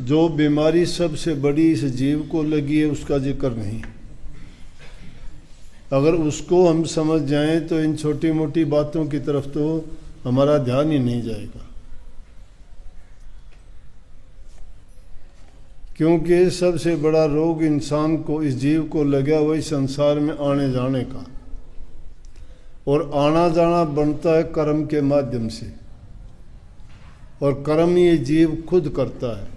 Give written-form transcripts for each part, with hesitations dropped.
जो बीमारी सबसे बड़ी इस जीव को लगी है उसका जिक्र नहीं। अगर उसको हम समझ जाएं तो इन छोटी मोटी बातों की तरफ तो हमारा ध्यान ही नहीं जाएगा, क्योंकि सबसे बड़ा रोग इंसान को, इस जीव को लगा वही संसार में आने जाने का, और आना जाना बनता है कर्म के माध्यम से, और कर्म ये जीव खुद करता है।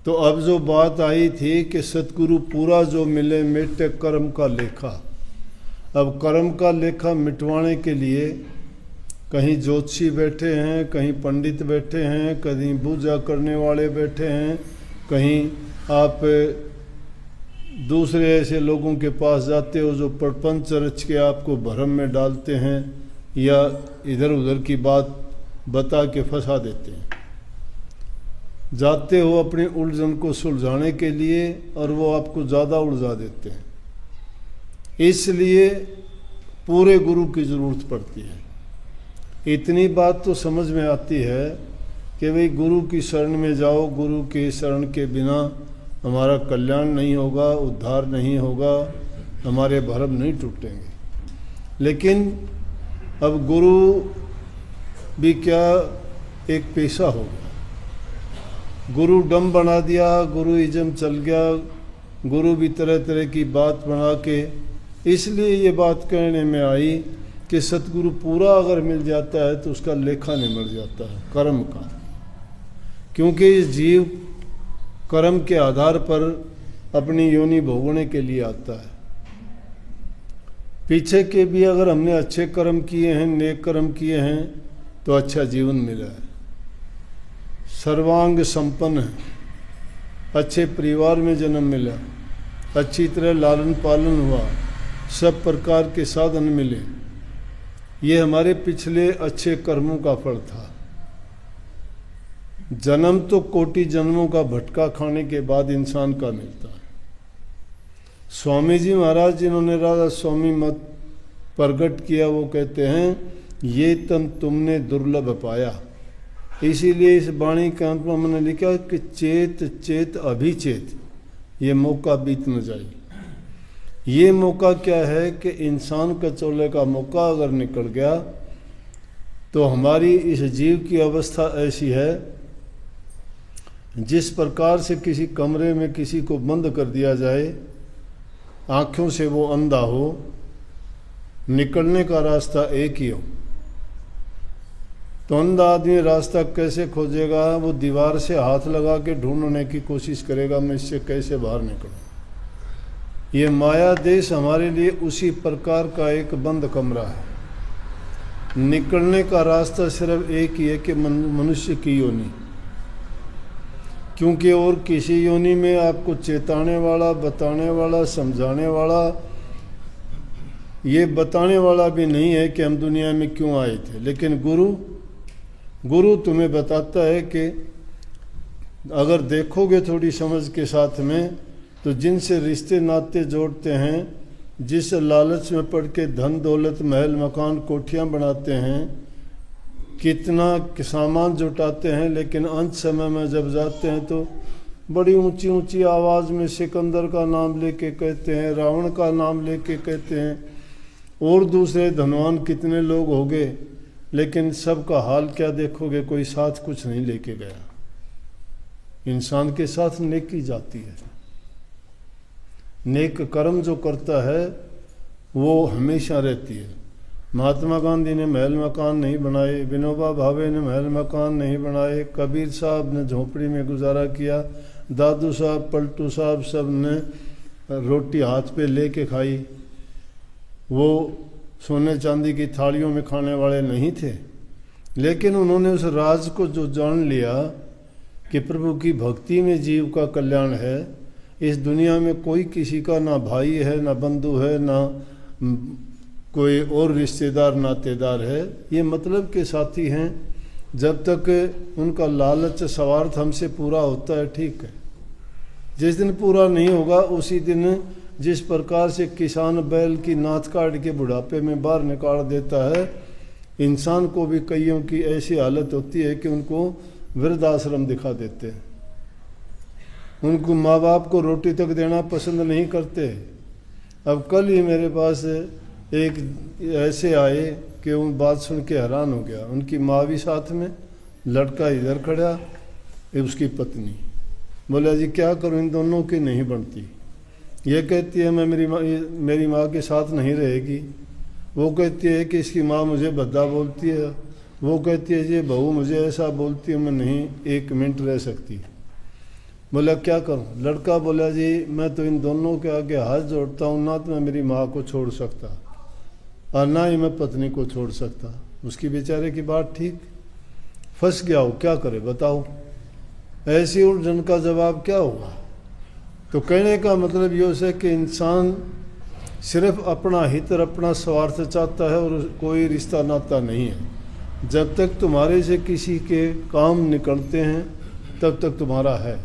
तो अब जो बात आई थी कि सतगुरु पूरा जो मिले मिटे कर्म का लेखा, अब कर्म का लेखा मिटवाने के लिए कहीं ज्योतिषी बैठे हैं, कहीं पंडित बैठे हैं, कहीं पूजा करने वाले बैठे हैं, कहीं आप दूसरे ऐसे लोगों के पास जाते हो जो प्रपंच रच के आपको भ्रम में डालते हैं या इधर उधर की बात बता के फंसा देते हैं। जाते हो अपनी उलझन को सुलझाने के लिए और वो आपको ज़्यादा उलझा देते हैं। इसलिए पूरे गुरु की ज़रूरत पड़ती है। इतनी बात तो समझ में आती है कि भाई गुरु की शरण में जाओ, गुरु की शरण के बिना हमारा कल्याण नहीं होगा, उद्धार नहीं होगा, हमारे भरम नहीं टूटेंगे। लेकिन अब गुरु भी क्या एक पेशा हो गया, गुरु डम बना दिया, गुरु इज्म चल गया, गुरु भी तरह तरह की बात बना के। इसलिए ये बात कहने में आई कि सतगुरु पूरा अगर मिल जाता है तो उसका लेखा नहीं मिल जाता है कर्म का, क्योंकि इस जीव कर्म के आधार पर अपनी योनि भोगने के लिए आता है। पीछे के भी अगर हमने अच्छे कर्म किए हैं, नेक कर्म किए हैं, तो अच्छा जीवन मिला है, सर्वांग संपन्न है, अच्छे परिवार में जन्म मिला, अच्छी तरह लालन पालन हुआ, सब प्रकार के साधन मिले। ये हमारे पिछले अच्छे कर्मों का फल था। जन्म तो कोटि जन्मों का भटका खाने के बाद इंसान का मिलता है। स्वामी जी महाराज जिन्होंने राधा स्वामी मत प्रकट किया, वो कहते हैं ये तन तुमने दुर्लभ पाया। इसीलिए इस वाणी के अंत में मैंने लिखा कि चेत चेत अभिचेत, ये मौका बीत न जाए। ये मौका क्या है कि इंसान का चोले का मौका अगर निकल गया तो हमारी इस जीव की अवस्था ऐसी है, जिस प्रकार से किसी कमरे में किसी को बंद कर दिया जाए, आँखों से वो अंधा हो, निकलने का रास्ता एक ही हो, तो अंधा आदमी रास्ता कैसे खोजेगा? वो दीवार से हाथ लगा के ढूंढने की कोशिश करेगा, मैं इससे कैसे बाहर निकलूं। ये माया देश हमारे लिए उसी प्रकार का एक बंद कमरा है। निकलने का रास्ता सिर्फ एक ही है कि मनुष्य की योनि, क्योंकि और किसी योनि में आपको चेताने वाला, बताने वाला, समझाने वाला, ये बताने वाला भी नहीं है कि हम दुनिया में क्यों आए थे। लेकिन गुरु तुम्हें बताता है कि अगर देखोगे थोड़ी समझ के साथ में, तो जिनसे रिश्ते नाते जोड़ते हैं, जिस लालच में पड़ के धन दौलत महल मकान कोठियाँ बनाते हैं, कितना सामान जुटाते हैं, लेकिन अंत समय में जब जाते हैं तो बड़ी ऊंची ऊंची आवाज़ में सिकंदर का नाम लेके कहते हैं, रावण का नाम लेके कहते हैं, और दूसरे धनवान कितने लोग हो गए, लेकिन सबका हाल क्या देखोगे? कोई साथ कुछ नहीं लेके गया। इंसान के साथ नेकी जाती है। नेक कर्म जो करता है वो हमेशा रहती है। महात्मा गांधी ने महल मकान नहीं बनाए, विनोबा भावे ने महल मकान नहीं बनाए, कबीर साहब ने झोपड़ी में गुजारा किया, दादू साहब, पलटू साहब सब ने रोटी हाथ पे लेके खाई। वो सोने चांदी की थालियों में खाने वाले नहीं थे, लेकिन उन्होंने उस राज को जो जान लिया कि प्रभु की भक्ति में जीव का कल्याण है। इस दुनिया में कोई किसी का ना भाई है, ना बंधु है, ना कोई और रिश्तेदार नातेदार है, ये मतलब के साथी हैं। जब तक उनका लालच स्वार्थ हमसे पूरा होता है, ठीक है। जिस दिन पूरा नहीं होगा उसी दिन जिस प्रकार से किसान बैल की नाथ काट के बुढ़ापे में बाहर निकाल देता है, इंसान को भी कईयों की ऐसी हालत होती है कि उनको वृद्धाश्रम दिखा देते हैं। उनको माँ बाप को रोटी तक देना पसंद नहीं करते। अब कल ही मेरे पास एक ऐसे आए कि उन बात सुन के हैरान हो गया। उनकी माँ भी साथ में, लड़का इधर खड़ा, उसकी पत्नी। बोला जी क्या करूं, इन दोनों की नहीं बनती। ये कहती है मैं मेरी माँ के साथ नहीं रहेगी। वो कहती है कि इसकी माँ मुझे भद्दा बोलती है। वो कहती है जी बहू मुझे ऐसा बोलती है, मैं नहीं 1 मिनट रह सकती। बोला क्या करूं? लड़का बोला जी मैं तो इन दोनों के आगे हाथ जोड़ता हूँ, ना तो मैं मेरी माँ को छोड़ सकता और ना ही मैं पत्नी को छोड़ सकता। उसकी बेचारे की बात ठीक, फंस गया हो, क्या करे बताओ। ऐसी उलझन का जवाब क्या होगा? तो कहने का मतलब ये है कि इंसान सिर्फ अपना हित और अपना स्वार्थ चाहता है और कोई रिश्ता नाता नहीं है। जब तक तुम्हारे से किसी के काम निकलते हैं तब तक तुम्हारा है।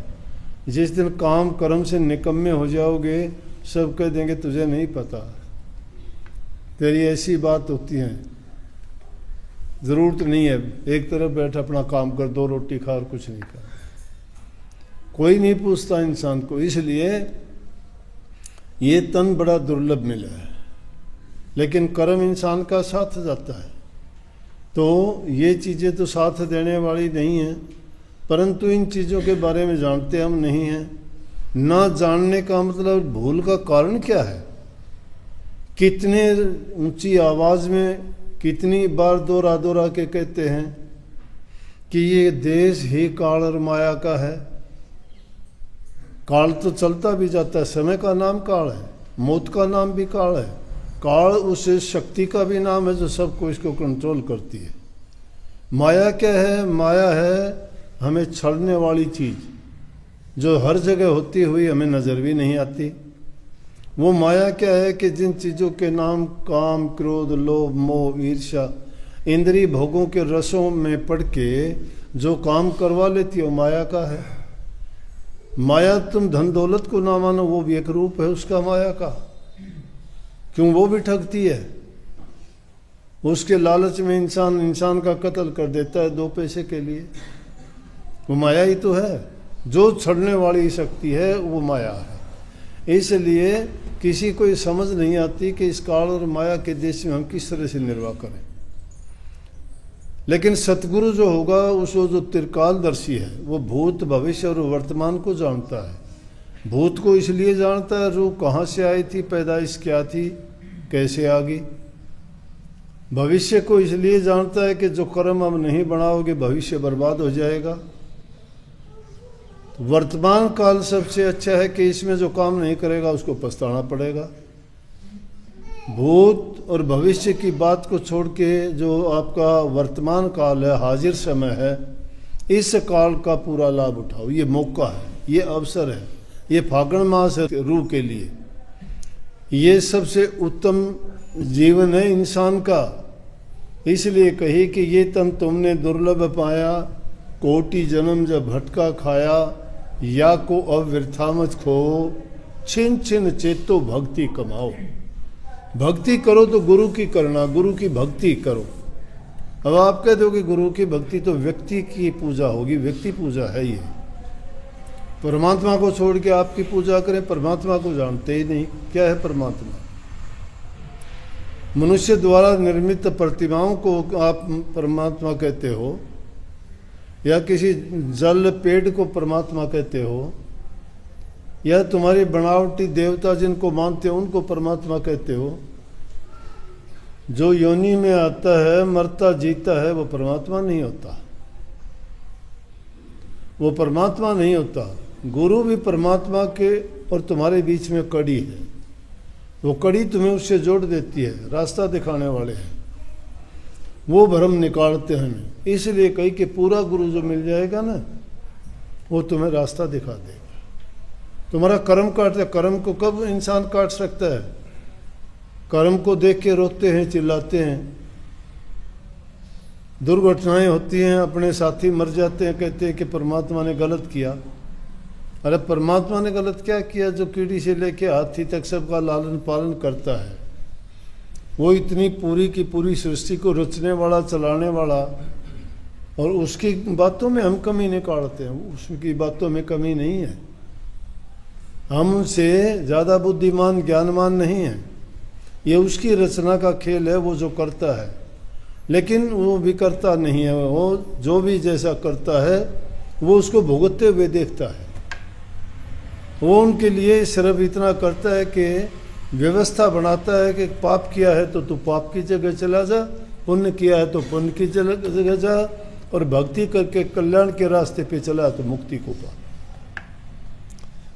जिस दिन काम कर्म से निकम्मे हो जाओगे सब कह देंगे तुझे नहीं पता, तेरी ऐसी बात होती है, ज़रूरत नहीं है, एक तरफ बैठ अपना काम कर, 2 रोटी खा और कुछ नहीं कर। कोई नहीं पूछता इंसान को। इसलिए ये तन बड़ा दुर्लभ मिला है, लेकिन कर्म इंसान का साथ जाता है। तो ये चीज़ें तो साथ देने वाली नहीं हैं, परंतु इन चीज़ों के बारे में जानते हम नहीं हैं। ना जानने का मतलब भूल का कारण क्या है? कितने ऊंची आवाज़ में कितनी बार दोहरा दोहरा के कहते हैं कि ये देश ही काल और माया का है। काल तो चलता भी जाता है, समय का नाम काल है, मौत का नाम भी काल है। काल उस शक्ति का भी नाम है जो सबको इसको कंट्रोल करती है। माया क्या है? माया है हमें छड़ने वाली चीज़ जो हर जगह होती हुई हमें नज़र भी नहीं आती। वो माया क्या है कि जिन चीज़ों के नाम काम, क्रोध, लोभ, मोह, ईर्ष्या, इंद्रिय भोगों के रसों में पड़ के जो काम करवा लेती है वो माया का है। माया तुम धन दौलत को ना मानो, वो भी एक रूप है उसका माया का। क्यों? वो भी ठगती है। उसके लालच में इंसान का कत्ल कर देता है 2 पैसे के लिए। वो माया ही तो है। जो छड़ने वाली शक्ति है वो माया है। इसलिए किसी को ये समझ नहीं आती कि इस काल और माया के देश में हम किस तरह से निर्वाह करें। लेकिन सतगुरु जो होगा उसको जो त्रिकालदर्शी है वो भूत, भविष्य और वर्तमान को जानता है। भूत को इसलिए जानता है रूह कहाँ से आई थी, पैदाइश क्या थी, कैसे आ गई। भविष्य को इसलिए जानता है कि जो कर्म अब नहीं बनाओगे भविष्य बर्बाद हो जाएगा। वर्तमान काल सबसे अच्छा है कि इसमें जो काम नहीं करेगा उसको पछताना पड़ेगा। भूत और भविष्य की बात को छोड़ के जो आपका वर्तमान काल है, हाजिर समय है, इस काल का पूरा लाभ उठाओ। ये मौका है, ये अवसर है, ये फागण मास है रूह के लिए। ये सबसे उत्तम जीवन है इंसान का। इसलिए कही कि ये तन तुमने दुर्लभ पाया, कोटि जन्म जब भटका खाया, या को अब वृथा मत खो, छिन छिन चेतो भक्ति कमाओ। भक्ति करो तो गुरु की करना, गुरु की भक्ति करो। अब आप कह दो कि गुरु की भक्ति तो व्यक्ति की पूजा होगी, व्यक्ति पूजा है ये। परमात्मा को छोड़ के आपकी पूजा करें, परमात्मा को जानते ही नहीं। क्या है परमात्मा? मनुष्य द्वारा निर्मित प्रतिमाओं को आप परमात्मा कहते हो, या किसी जल पेड़ को परमात्मा कहते हो, या तुम्हारी बनावटी देवता जिनको मानते हो उनको परमात्मा कहते हो। जो योनि में आता है, मरता जीता है, वो परमात्मा नहीं होता, वो परमात्मा नहीं होता। गुरु भी परमात्मा के और तुम्हारे बीच में कड़ी है। वो कड़ी तुम्हें उससे जोड़ देती है, रास्ता दिखाने वाले हैं, वो भ्रम निकालते हैं हमें। इसलिए कही कि पूरा गुरु जो मिल जाएगा ना वो तुम्हें रास्ता दिखा देगा। तुम्हारा कर्म काटते, कर्म को कब इंसान काट सकता है? कर्म को देख के रोते हैं, चिल्लाते हैं, दुर्घटनाएं होती हैं, अपने साथी मर जाते हैं, कहते हैं कि परमात्मा ने गलत किया। अरे परमात्मा ने गलत क्या किया? जो कीड़ी से लेके हाथी तक सबका लालन पालन करता है, वो इतनी पूरी की पूरी सृष्टि को रचने वाला, चलाने वाला, और उसकी बातों में हम कमी निकालते हैं, उसकी बातों में कमी नहीं है। हम उनसे ज़्यादा बुद्धिमान ज्ञानवान नहीं हैं, ये उसकी रचना का खेल है, वो जो करता है। लेकिन वो भी करता नहीं है, वो जो भी जैसा करता है वो उसको भुगतते हुए देखता है। वो उनके लिए सिर्फ इतना करता है कि व्यवस्था बनाता है कि पाप किया है तो तू पाप की जगह चला जा, पुण्य किया है तो पुण्य की जगह जा, और भक्ति करके कल्याण के रास्ते पे चला तो मुक्ति को पा।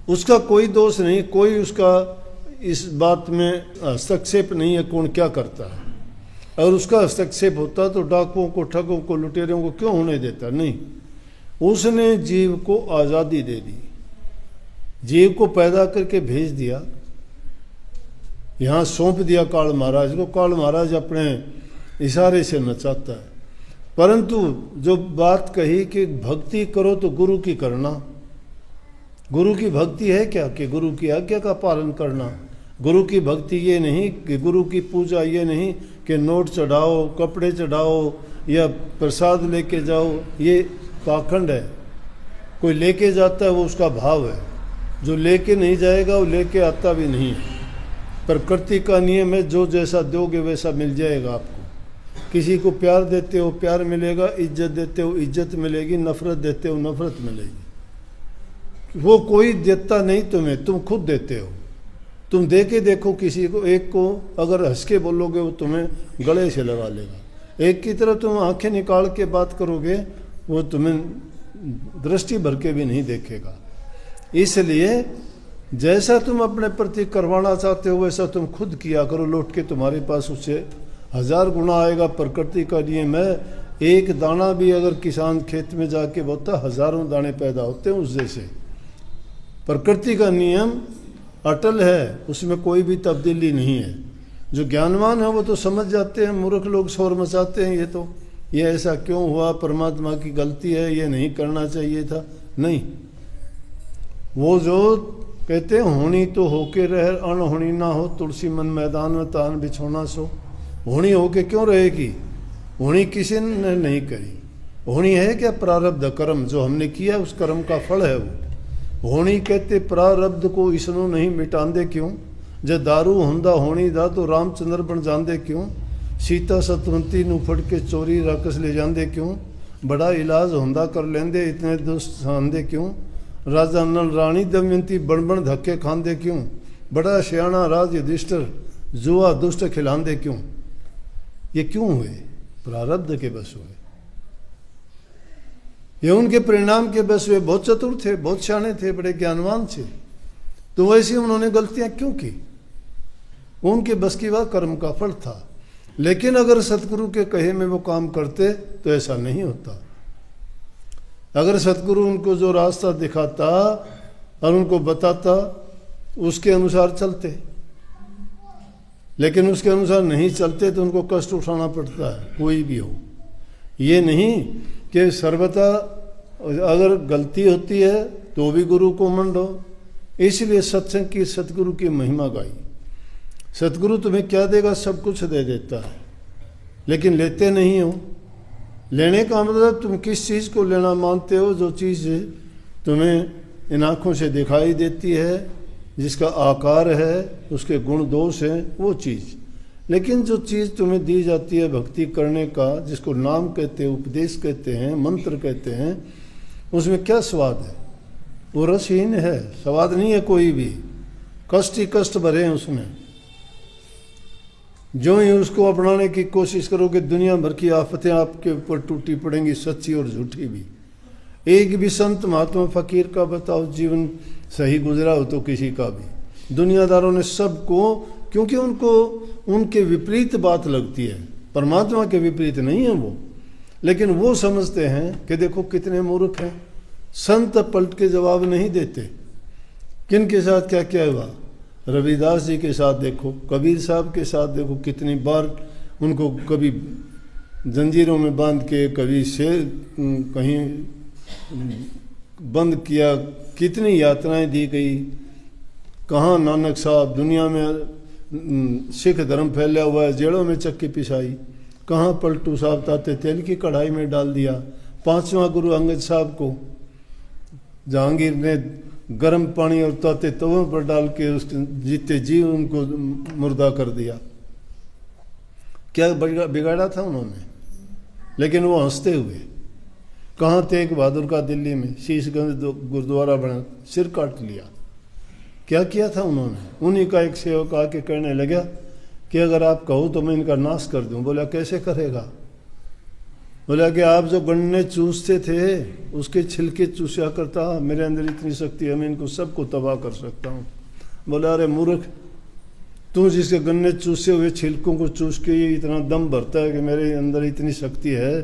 उसका कोई दोष नहीं, कोई उसका इस बात में हस्तक्षेप नहीं है कौन क्या करता है। अगर उसका हस्तक्षेप होता तो डाकुओं को, ठगों को, लुटेरों को क्यों होने देता? नहीं, उसने जीव को आज़ादी दे दी, जीव को पैदा करके भेज दिया, यहाँ सौंप दिया काल महाराज को। काल महाराज अपने इशारे से नचाता है। परंतु जो बात कही कि भक्ति करो तो गुरु की करना, गुरु की भक्ति है क्या कि गुरु की आज्ञा का पालन करना। गुरु की भक्ति ये नहीं कि गुरु की पूजा ये नहीं कि नोट चढ़ाओ, कपड़े चढ़ाओ या प्रसाद लेके जाओ, ये पाखंड है। कोई लेके जाता है वो उसका भाव है, जो लेके नहीं जाएगा वो लेके आता भी नहीं है। प्रकृति का नियम है, जो जैसा दोगे वैसा मिल जाएगा आपको। किसी को प्यार देते हो प्यार मिलेगा, इज्जत देते हो इज्जत मिलेगी, नफरत देते हो नफरत मिलेगी। वो कोई देता नहीं तुम्हें, तुम खुद देते हो। तुम दे के देखो किसी को, एक को अगर हंस के बोलोगे वो तुम्हें गले से लगा लेगा। एक की तरफ तुम आंखें निकाल के बात करोगे वो तुम्हें दृष्टि भर के भी नहीं देखेगा। इसलिए जैसा तुम अपने प्रति करवाना चाहते हो वैसा तुम खुद किया करो, लौट के तुम्हारे पास उससे 1000 गुना आएगा। प्रकृति का नियम है, एक दाना भी अगर किसान खेत में जाके बोता हजारों दाने पैदा होते हैं उस जैसे। प्रकृति का नियम अटल है, उसमें कोई भी तब्दीली नहीं है। जो ज्ञानवान है वो तो समझ जाते हैं, मूर्ख लोग शोर मचाते हैं ये ऐसा क्यों हुआ, परमात्मा की गलती है, ये नहीं करना चाहिए था। नहीं, वो जो कहते हैं होनी तो होके रहे, अनहोनी ना हो, तुलसी मन मैदान में तान बिछोना सो। होनी होके क्यों रहेगी? होनी किसी ने नहीं करी। होनी है क्या? प्रारब्ध कर्म जो हमने किया उस कर्म का फल है वो। होनी कहते प्रारब्ध को इसनो नहीं मिटांदे क्यों? जब दारू हुंदा होनी दा तो रामचंद्र बन जांदे क्यों? सीता सतवंती नू फड़ के चोरी राकस ले जांदे क्यों? बड़ा इलाज हुंदा कर लेंदे इतने दुष्ट खांदे क्यों? राजा नल रानी दमयंती बन बन धक्के खांदे क्यों? बड़ा सियाणा राज युधिष्ठिर जुआ दुष्ट खिलांदे क्यों? ये क्यों हुए? प्रारब्ध के बस हुए, ये उनके परिणाम के बस हुए। बहुत चतुर थे, बहुत सियाणे थे, बड़े ज्ञानवान थे, तो वैसे उन्होंने गलतियां क्यों की? उनके बस की वह कर्म का फल था। लेकिन अगर सतगुरु के कहे में वो काम करते तो ऐसा नहीं होता। अगर सतगुरु उनको जो रास्ता दिखाता और उनको बताता उसके अनुसार चलते, लेकिन उसके अनुसार नहीं चलते तो उनको कष्ट उठाना पड़ता है, कोई भी हो। ये नहीं कि सर्वथा अगर गलती होती है तो भी गुरु को मंडो। इसलिए सत्संग की सतगुरु की महिमा गाई। सतगुरु तुम्हें क्या देगा? सब कुछ दे देता है, लेकिन लेते नहीं हो। लेने का मतलब तुम किस चीज़ को लेना मानते हो? जो चीज़ तुम्हें इन आँखों से दिखाई देती है, जिसका आकार है, उसके गुण दोष हैं, वो चीज़। लेकिन जो चीज़ तुम्हें दी जाती है भक्ति करने का, जिसको नाम कहते हैं, उपदेश कहते हैं, मंत्र कहते हैं, उसमें क्या स्वाद है? वो रसहीन है, स्वाद नहीं है कोई भी। कष्ट ही कष्ट भरे हैं उसमें। जो ही उसको अपनाने की कोशिश करोगे दुनिया भर की आफतें आपके ऊपर टूटी पड़ेंगी, सच्ची और झूठी भी। एक भी संत महात्मा फकीर का बताओ जीवन सही गुजरा हो तो किसी का भी। दुनियादारों ने सबको, क्योंकि उनको उनके विपरीत बात लगती है, परमात्मा के विपरीत नहीं है वो, लेकिन वो समझते हैं कि देखो कितने मूर्ख हैं। संत पलट के जवाब नहीं देते। किन के साथ क्या क्या हुआ? रविदास जी के साथ देखो, कबीर साहब के साथ देखो, कितनी बार उनको कभी जंजीरों में बांध के, कभी से कहीं बंद किया, कितनी यातनाएं दी गई। कहाँ नानक साहब, दुनिया में सिख धर्म फैला हुआ है, जेलों में चक्की पिसाई। कहाँ पलटू साहब ताते तेल की कढ़ाई में डाल दिया, 5वां गुरु अंगद साहब को जहांगीर ने गर्म पानी और ताते तवों पर डाल के उसके जीते जी उनको मुर्दा कर दिया। क्या बिगाड़ा था उन्होंने? लेकिन वो हंसते हुए, कहाँ तेग बहादुर का दिल्ली में शीशगंज गुरुद्वारा बना, सिर काट लिया। क्या किया था उन्होंने? उन्हीं का एक सेवक आके कहने लगा कि अगर आप कहो तो मैं इनका नाश कर दूं। बोला कैसे करेगा? बोला कि आप जो गन्ने चूसते थे उसके छिलके चूसा करता, मेरे अंदर इतनी शक्ति है, मैं इनको सबको तबाह कर सकता हूँ। बोला अरे मूर्ख, तू जिसके गन्ने चूसे हुए छिलकों को चूस के ये इतना दम भरता है कि मेरे अंदर इतनी शक्ति है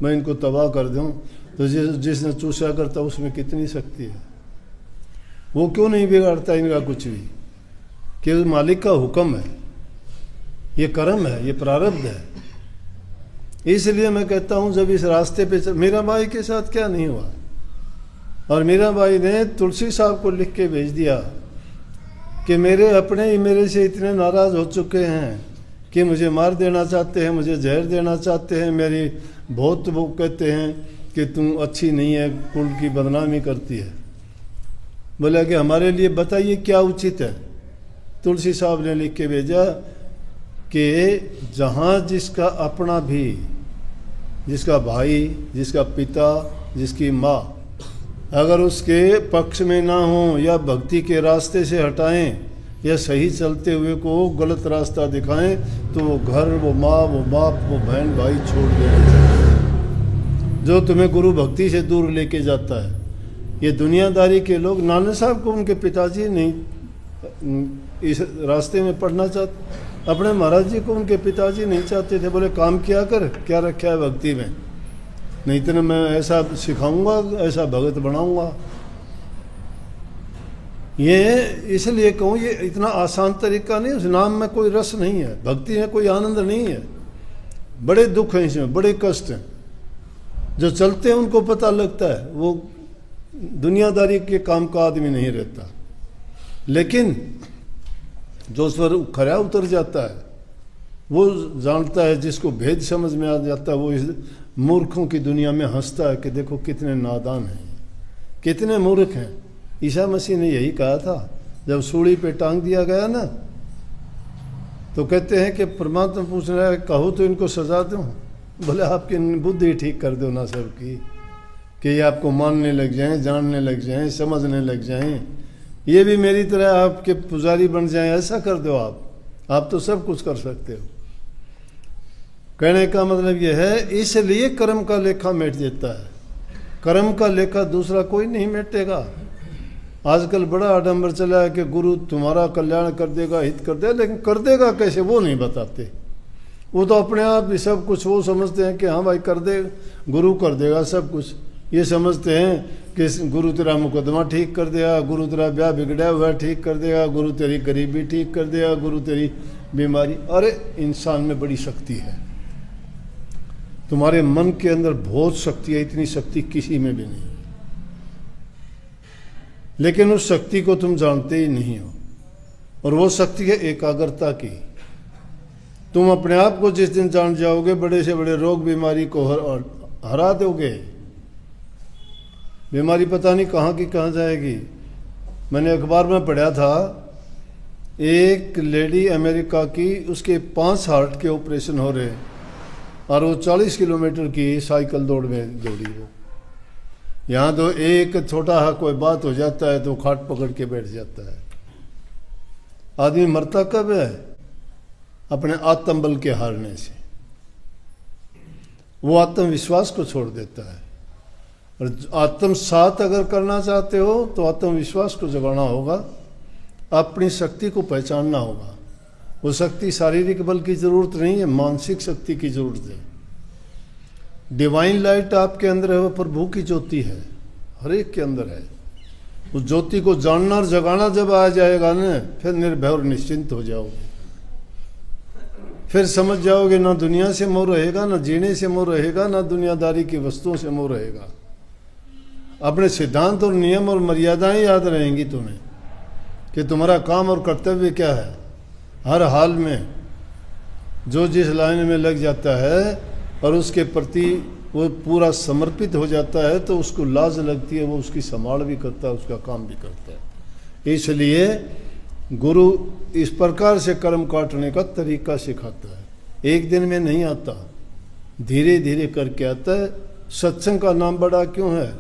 मैं इनको तबाह कर दूँ, तो जिसने चूसा करता उसमें कितनी शक्ति है? वो क्यों नहीं बिगाड़ता इनका कुछ भी? कि मालिक का हुक्म है, ये कर्म है, ये प्रारब्ध है। इसलिए मैं कहता हूँ जब इस रास्ते पे मीरा बाई के साथ क्या नहीं हुआ, और मीरा बाई ने तुलसी साहब को लिख के भेज दिया कि मेरे अपने ही मेरे से इतने नाराज़ हो चुके हैं कि मुझे मार देना चाहते हैं, मुझे जहर देना चाहते हैं, मेरी बहुत वो कहते हैं कि तुम अच्छी नहीं है, कुल की बदनामी करती है। बोला कि हमारे लिए बताइए क्या उचित है। तुलसी साहब ने लिख के भेजा कि जहाँ जिसका अपना भी, जिसका भाई, जिसका पिता, जिसकी माँ अगर उसके पक्ष में ना हो या भक्ति के रास्ते से हटाएं या सही चलते हुए को गलत रास्ता दिखाएं, तो वो घर, वो माँ, वो बाप, वो बहन भाई छोड़ देना चाहिए, जो तुम्हें गुरु भक्ति से दूर लेके जाता है। ये दुनियादारी के लोग, नाना साहब को उनके पिताजी नहीं इस रास्ते में पढ़ना चाहते, अपने महाराज जी को उनके पिताजी नहीं चाहते थे। बोले काम किया कर, क्या रखा है भक्ति में, नहीं तो मैं ऐसा सिखाऊंगा, ऐसा भगत बनाऊंगा। ये इसलिए कहूँ ये इतना आसान तरीका नहीं, उस नाम में कोई रस नहीं है, भक्ति में कोई आनंद नहीं है, बड़े दुख हैं इसमें, बड़े कष्ट हैं। जो चलते हैं उनको पता लगता है, वो दुनियादारी के काम का आदमी नहीं रहता। लेकिन जो उस पर खरा उतर जाता है वो जानता है, जिसको भेद समझ में आ जाता है वो इस मूर्खों की दुनिया में हंसता है कि देखो कितने नादान हैं, कितने मूर्ख हैं। ईसा मसीह ने यही कहा था जब सूली पे टांग दिया गया ना, तो कहते हैं कि परमात्मा पूछ रहा है कहो तो इनको सजा दूं। बोले आपकी बुद्धि ठीक कर दो ना सबकी, कि ये आपको मानने लग जाएं, जानने लग जाएं, समझने लग जाएं, ये भी मेरी तरह आपके पुजारी बन जाएं, ऐसा कर दो आप तो सब कुछ कर सकते हो। कहने का मतलब यह है, इसलिए कर्म का लेखा मिट जाता है। कर्म का लेखा दूसरा कोई नहीं मिटेगा। आजकल बड़ा आडंबर चला है कि गुरु तुम्हारा कल्याण कर देगा, हित कर देगा, लेकिन कर देगा कैसे वो नहीं बताते। वो तो अपने आप ही सब कुछ वो समझते हैं कि हाँ भाई कर दे, गुरु कर देगा सब कुछ। ये समझते हैं कि गुरु तेरा मुकदमा ठीक कर देगा, गुरु तेरा ब्याह बिगड़ा हुआ ठीक कर देगा, गुरु तेरी गरीबी ठीक कर देगा, गुरु तेरी बीमारी। अरे इंसान में बड़ी शक्ति है, तुम्हारे मन के अंदर बहुत शक्ति है, इतनी शक्ति किसी में भी नहीं है, लेकिन उस शक्ति को तुम जानते ही नहीं हो। और वो शक्ति है एकाग्रता की। तुम अपने आप को जिस दिन जान जाओगे, बड़े से बड़े रोग बीमारी को हरा दोगे। बीमारी पता नहीं कहाँ की कहाँ जाएगी। मैंने अखबार में पढ़ा था, एक लेडी अमेरिका की, उसके 5 हार्ट के ऑपरेशन हो रहे और वो 40 किलोमीटर की साइकिल दौड़ में दौड़ी। वो यहाँ तो एक छोटा सा कोई बात हो जाता है तो खाट पकड़ के बैठ जाता है। आदमी मरता कब है? अपने आत्मबल के हारने से। वो आत्मविश्वास को छोड़ देता है। और आत्मसात अगर करना चाहते हो तो आत्मविश्वास को जगाना होगा, अपनी शक्ति को पहचानना होगा। वो शक्ति शारीरिक बल की जरूरत नहीं है, मानसिक शक्ति की जरूरत है। डिवाइन लाइट आपके अंदर है, वो प्रभु की ज्योति है, हर एक के अंदर है। उस ज्योति को जानना और जगाना जब आ जाएगा ना, फिर निर्भय और निश्चिंत हो जाओगे। फिर समझ जाओगे ना दुनिया से मोह रहेगा, ना जीने से मोह रहेगा, ना दुनियादारी की वस्तुओं से मोह रहेगा। अपने सिद्धांत और नियम और मर्यादाएं याद रहेंगी तुम्हें कि तुम्हारा काम और कर्तव्य क्या है। हर हाल में जो जिस लाइन में लग जाता है और उसके प्रति वो पूरा समर्पित हो जाता है तो उसको लाज लगती है, वो उसकी संभाल भी करता है, उसका काम भी करता है। इसलिए गुरु इस प्रकार से कर्म काटने का तरीका सिखाता है। एक दिन में नहीं आता, धीरे धीरे करके आता है। सत्संग का नाम बड़ा क्यों है?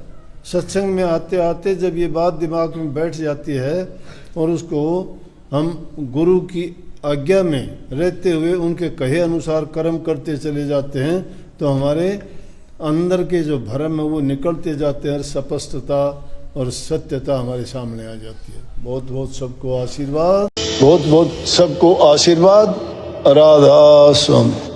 सत्संग में आते आते जब ये बात दिमाग में बैठ जाती है और उसको हम गुरु की आज्ञा में रहते हुए उनके कहे अनुसार कर्म करते चले जाते हैं तो हमारे अंदर के जो भ्रम है वो निकलते जाते हैं, स्पष्टता और सत्यता हमारे सामने आ जाती है। बहुत बहुत सबको आशीर्वाद, बहुत बहुत सबको आशीर्वाद। राधा स्वामी।